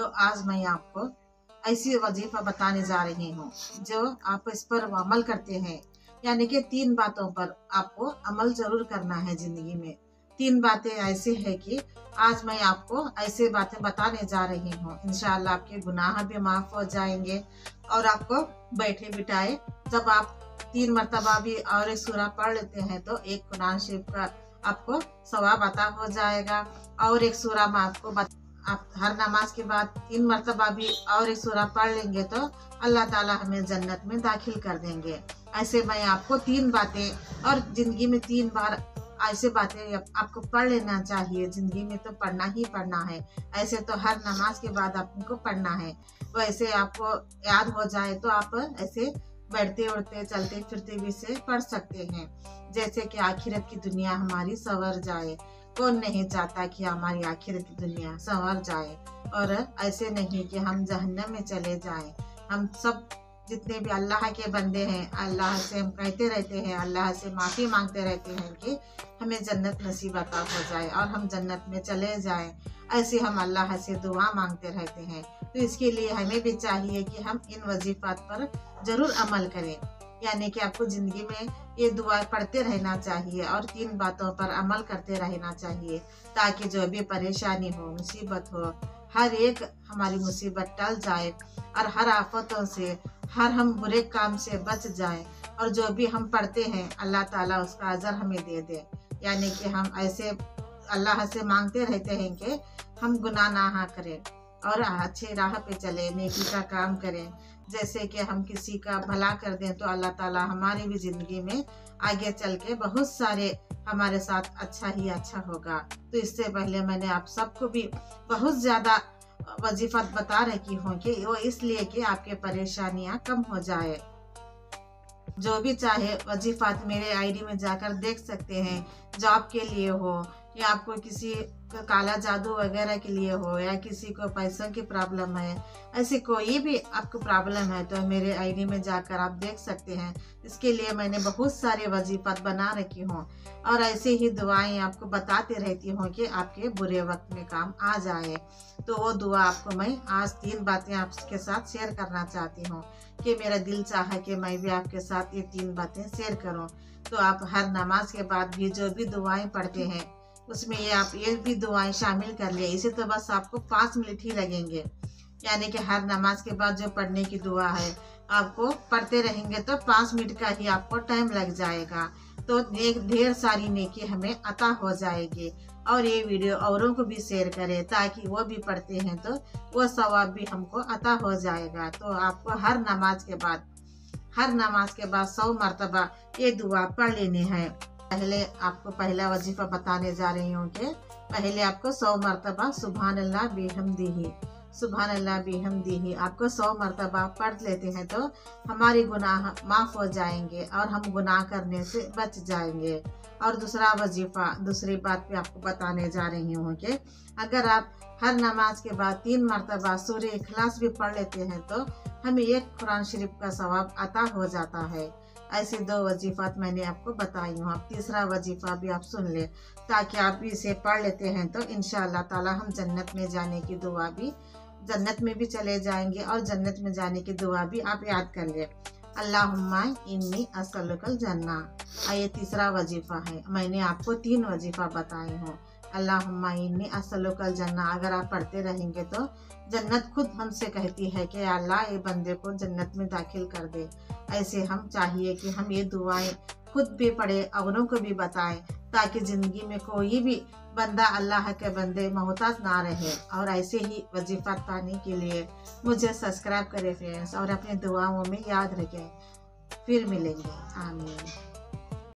तो आज मैं आपको ऐसी वजीफा बताने जा रही हूँ जो आप इस पर अमल करते हैं। यानी कि 3 बातों पर आपको अमल जरूर करना है जिंदगी में। 3 बातें ऐसी है कि आज मैं आपको ऐसी बातें बताने जा रही हूँ। इंशाअल्लाह आपके गुनाह भी माफ हो जाएंगे और आपको बैठे बिठाए जब आप 3 मरतबा भी और एक सूरा पढ़ लेते हैं तो एक कुरान शरीफ का आपको सवाब अता हो जाएगा। और एक सूरा में आप हर नमाज के बाद 3 मरतबा भी और एक सूरा पढ़ लेंगे तो अल्लाह ताला हमें जन्नत में दाखिल कर देंगे। ऐसे मैं आपको 3 बातें और जिंदगी में 3 बार ऐसे बातें आपको पढ़ लेना चाहिए। जिंदगी में तो पढ़ना ही पढ़ना है। ऐसे तो हर नमाज के बाद आपको पढ़ना है। वैसे आपको याद हो जाए तो आप ऐसे बैठते उठते चलते फिरते भी से पढ़ सकते हैं। जैसे कि आखिरत की दुनिया हमारी संवर जाए। कौन नहीं चाहता कि हमारी आखिरत की दुनिया संवर जाए और ऐसे नहीं कि हम जहन्नम में चले जाएं। हम सब जितने भी अल्लाह के बंदे हैं अल्लाह से हम कहते रहते हैं, अल्लाह से माफ़ी मांगते रहते हैं कि हमें जन्नत नसीब अता हो जाए और हम जन्नत में चले जाएं। ऐसे हम अल्लाह से दुआ मांगते रहते हैं। तो इसके लिए हमें भी चाहिए कि हम इन वजीफात पर ज़रूर अमल करें। यानी कि आपको ज़िंदगी में ये दुआ पढ़ते रहना चाहिए और 3 बातों पर अमल करते रहना चाहिए ताकि जो भी परेशानी हो, मुसीबत हो, हर एक हमारी मुसीबत टल जाए और हर आफतों से, हर हम बुरे काम से बच जाएं। और जो भी हम पढ़ते हैं अल्लाह ताला उसका अजर हमें दे दे। यानी कि हम ऐसे अल्लाह से मांगते रहते हैं कि हम गुनाह ना करें और अच्छे राह पे चले, नेकी का काम करें। जैसे कि हम किसी का भला कर दें तो अल्लाह ताला हमारी भी ज़िंदगी में आगे चल के बहुत सारे हमारे साथ अच्छा ही अच्छा होगा। तो इससे पहले मैंने आप सबको भी बहुत ज़्यादा वजीफत बता रखी हूँ कि वो इसलिए कि आपके परेशानियाँ कम हो जाए। जो भी चाहे वजीफात मेरे आईडी में जाकर देख सकते हैं। जॉब के लिए हो या आपको किसी काला जादू वगैरह के लिए हो या किसी को पैसों की प्रॉब्लम है, ऐसी कोई भी आपको प्रॉब्लम है तो मेरे आईडी में जाकर आप देख सकते हैं। इसके लिए मैंने बहुत सारे वजीफात बना रखी हूँ और ऐसे ही दुआएं आपको बताते रहती हूँ कि आपके बुरे वक्त में काम आ जाए। तो वो दुआ आपको मैं आज 3 बातें आपके साथ शेयर करना चाहती हूँ कि मेरा दिल चाहा कि मैं भी आपके साथ ये 3 बातें शेयर करूँ। तो आप हर नमाज के बाद भी जो भी दुआएं पढ़ते हैं उसमें आप ये भी दुआएं शामिल कर लिए। इसे तो बस आपको 5 मिनट ही लगेंगे। यानी कि हर नमाज के बाद जो पढ़ने की दुआ है आपको पढ़ते रहेंगे तो 5 मिनट का ही आपको टाइम लग जाएगा। तो ढेर सारी नेकी हमें अता हो जाएगी। और ये वीडियो औरों को भी शेयर करें ताकि वो भी पढ़ते हैं तो वो सवाब भी हमको अता हो जाएगा। तो आपको हर नमाज के बाद 100 मरतबा ये दुआ पढ़ लेनी है। पहले आपको पहला वजीफा बताने जा रही हूँ कि पहले आपको 100 मरतबा सुभान अल्लाह बिहम्दिही आपको 100 मरतबा पढ़ लेते हैं तो हमारे गुनाह माफ़ हो जाएंगे और हम गुनाह करने से बच जाएंगे। और दूसरी बात भी आपको बताने जा रही हूँ कि अगर आप हर नमाज के बाद 3 मरतबा सूरह इखलास भी पढ़ लेते हैं तो हमें एक कुरान शरीफ का सवाब अता हो जाता है। ऐसे 2 वजीफात मैंने आपको बताई हूँ। अब तीसरा वजीफा भी आप सुन ले ताकि आप भी इसे पढ़ लेते हैं तो इंशाअल्लाह ताला हम जन्नत में जाने की दुआ भी जन्नत में भी चले जाएंगे और जन्नत में जाने की दुआ भी आप याद कर ले। अल्लाहुम्मा इन्नी असलुकल जन्ना। ये तीसरा वजीफा है। मैंने आपको 3 वजीफा बताए हूँ। अल्लाहुम्मा इन्नी असलुकल जन्ना अगर आप पढ़ते रहेंगे तो जन्नत खुद हमसे कहती है कि अल्लाह ये बंदे को जन्नत में दाखिल कर दे। ऐसे हम चाहिए कि हम ये दुआएं खुद भी पढ़े औरों को भी बताएं ताकि ज़िंदगी में कोई भी बंदा अल्लाह के बंदे मोहताज ना रहे। और ऐसे ही वजीफा पाने के लिए मुझे सब्सक्राइब करें फ्रेंड्स और अपने दुआओं में याद रखें। फिर मिलेंगे। आमीन।